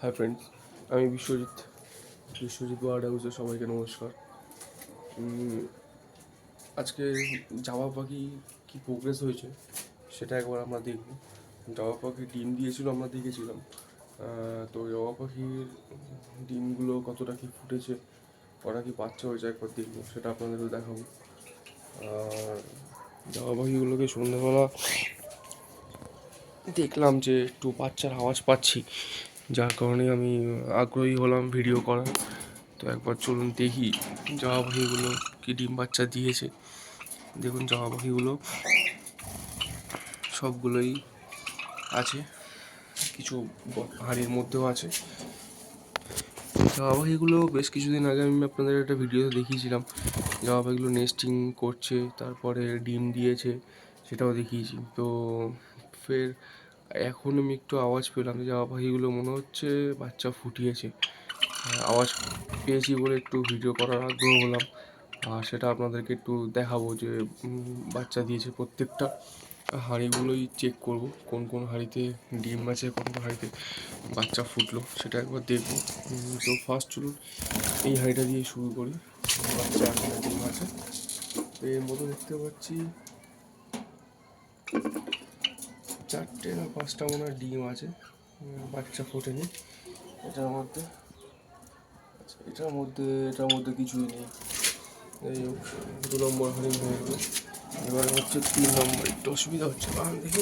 Hi friends, আমি Biswajit word হাউসে সবাইকে নমস্কার। আজকে জামা পাখি কী প্রোগ্রেস হয়েছে সেটা একবার আমরা দেখব। জামা পাখি ডিম দিয়েছিল, আমরা দেখেছিলাম। তো জামা পাখির ডিমগুলো কতটা কি ফুটেছে, ওরা কি বাচ্চা হয়েছে একবার দেখবো, সেটা আপনাদেরও দেখাবো। আর জামা পাখিগুলোকে সন্ধ্যাবেলা দেখলাম যে একটু বাচ্চার আওয়াজ পাচ্ছি, যার কারণে আমি আগ্রহী হলাম ভিডিও করার। তো একবার চলুন দেখি জামা পাখিগুলো কি ডিম বাচ্চা দিয়েছে। দেখুন জামা পাখিগুলো সবগুলোই আছে, কিছু হাঁড়ির মধ্যেও আছে। জামা পাখিগুলো বেশ কিছুদিন আগে আমি আপনাদের একটা ভিডিওতে দেখিয়েছিলাম, জামা পাখিগুলো নেস্টিং করছে, তারপরে ডিম দিয়েছে, সেটাও দেখিয়েছি। তো ফের এখন আমি একটু আওয়াজ পেলাম, জামা পাখিগুলো মনে হচ্ছে বাচ্চা ফুটিয়েছে। আওয়াজ পেয়েছি বলে একটু ভিডিও করার আগ্রহ হলাম, আর সেটা আপনাদেরকে একটু দেখাবো যে বাচ্চা দিয়েছে। প্রত্যেকটা হাঁড়িগুলোই চেক করব, কোন কোন হাঁড়িতে ডিম আছে, কোন কোন হাঁড়িতে বাচ্চা ফুটলো, সেটা একবার দেখবো। তো ফার্স্ট চলুন এই হাঁড়িটা দিয়ে শুরু করি। বাচ্চা এখানে ডিম আছে, তো এর মধ্যে দেখতে পাচ্ছি 4টে না 5টা মনে হয় ডিম আছে, বাচ্চা ফোটেনি। এটার মধ্যে এটার মধ্যে কিছুই নেই। এই 2 নম্বর হাঁড়ি হয়ে গেল। এবারে হচ্ছে 3 নম্বর, একটু অসুবিধা হচ্ছে, কারণ দেখি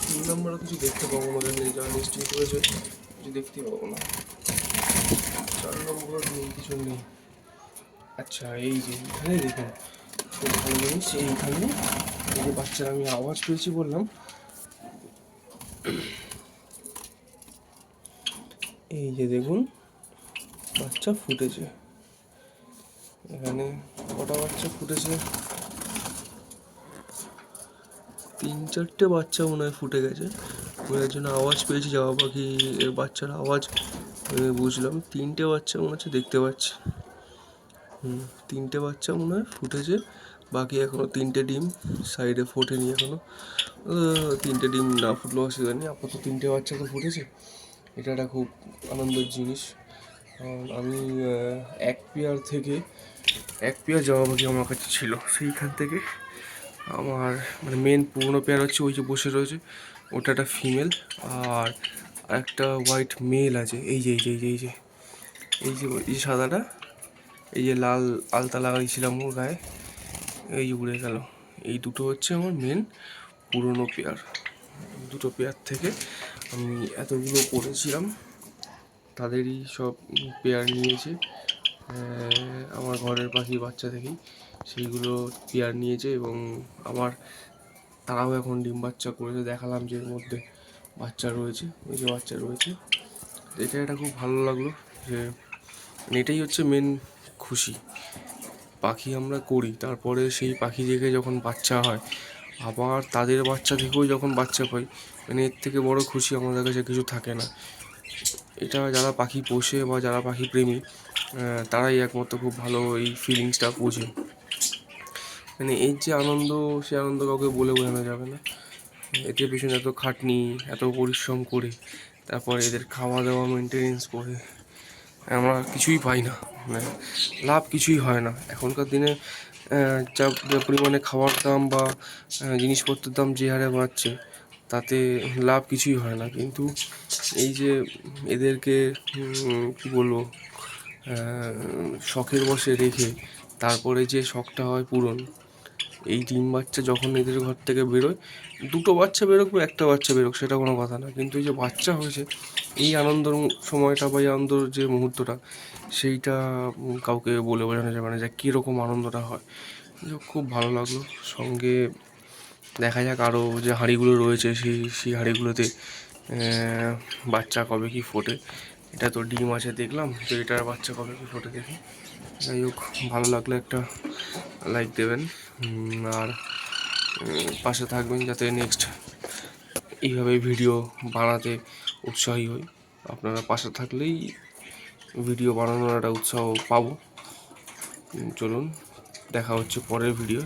3 নম্বরে কিছু দেখতে পাবো না, যা নিশ্চিত করেছে কিছু দেখতেই পাবো না। 4 নম্বর নেই, কিছু নেই। আচ্ছা, এই যে এখানে দেখুন খুব ভালো জিনিস, এইখানে এই যে বাচ্চার আমি আওয়াজ পেয়েছি বললাম, এই যে দেখুন বাচ্চা ফুটেছে। এখানে কটা বাচ্চা ফুটেছে, 3-4টে বাচ্চা মনে হয় ফুটে গেছে। ওই জন্য আওয়াজ পেয়েছি, জামা পাখি এর বাচ্চার আওয়াজ বুঝলাম। 3টে বাচ্চা মনে হচ্ছে দেখতে পাচ্ছি, 3টে বাচ্চা মনে হয় ফুটেছে। বাকি এখনও 3টে ডিম সাইডে ফোটেনি এখনও। 3টে ডিম না ফুটলেও অসুবিধা নেই, আপাতত 3টে বাচ্চা তো ফুটেছে। এটা একটা খুব আনন্দের জিনিস। আমি এক পেয়ার জামা পাখি আমার কাছে ছিল, সেইখান থেকে আমার মানে মেন পুরনো পেয়ার হচ্ছে ওই যে বসে রয়েছে, ওটা একটা ফিমেল। আর একটা হোয়াইট মেল আছে, এই যে এই যে এই যে এই যে এই যে এই সাদাটা, এই যে লাল আলতা লাগাইছিলাম ওর গায়ে, এই যে উড়ে গেল। এই দুটো হচ্ছে আমার মেন পুরনো পেয়ার। দুটো পেয়ার থেকে আমি এতগুলো করেছিলাম, তাদেরই সব পেয়ার নিয়েছে। আমার ঘরের পাখি বাচ্চা থেকেই সেইগুলো পেয়ার নিয়েছে, এবং আমার তারাও এখন ডিম বাচ্চা করেছে। দেখালাম যে এর মধ্যে বাচ্চা রয়েছে, ওই যে বাচ্চা রয়েছে। এটা খুব ভালো লাগলো যে এটাই হচ্ছে মেন খুশি। পাখি আমরা করি, তারপরে সেই পাখি থেকে যখন বাচ্চা হয়, আবার তাদের বাচ্চা থেকেও যখন বাচ্চা পাই, মানে এর থেকে বড় খুশি আমাদের কাছে কিছু থাকে না। এটা যারা পাখি পোষে বা যারা পাখি প্রেমী, তারাই একমাত্র খুব ভালো এই ফিলিংসটা বোঝে। মানে এর যে আনন্দ, সে আনন্দ কাউকে বলে বোঝানো যাবে না। এদের পেছনে এত খাটনি, এত পরিশ্রম করে, তারপরে এদের খাওয়া দাওয়া মেনটেনেন্স করে আমরা কিছুই পাই না, মানে লাভ কিছুই হয় না। এখনকার দিনে যা পরিমাণে খাওয়ার দাম বা জিনিসপত্রের দাম যে হারে বাড়ছে, তাতে লাভ কিছুই হয় না। কিন্তু এই যে এদেরকে কী বলবো, শখের বশে রেখে তারপরে যে শখটা হয় পূরণ, এই ডিম বাচ্চা যখন এদের ঘর থেকে বেরোয়, 2টো বাচ্চা বেরোক বা একটা বাচ্চা বেরোক সেটা কোনো কথা না, কিন্তু এই যে বাচ্চা হয়েছে, এই আনন্দর সময়টা বা এই আনন্দর যে মুহূর্তটা, সেইটা কাউকে বলে বোঝানো যাবে না যে কীরকম আনন্দটা হয়। খুব ভালো লাগলো। সঙ্গে দেখা যাক আরও যে হাঁড়িগুলো রয়েছে, সেই হাঁড়িগুলোতে বাচ্চা কবে কি ফোটে। এটা তো ডিম আছে দেখলাম, তো এটার বাচ্চা কবে কি ফোটে দেখি। যাই হোক, ভালো লাগলে একটা লাইক দেবেন, আর পাশে থাকবেন যাতে নেক্সট এইভাবে ভিডিও বানাতে উৎসাহী হই। আপনারা পাশে থাকলেই ভিডিও বানানোর একটা উৎসাহ পাবো। চলুন, দেখা হচ্ছে পরের ভিডিও।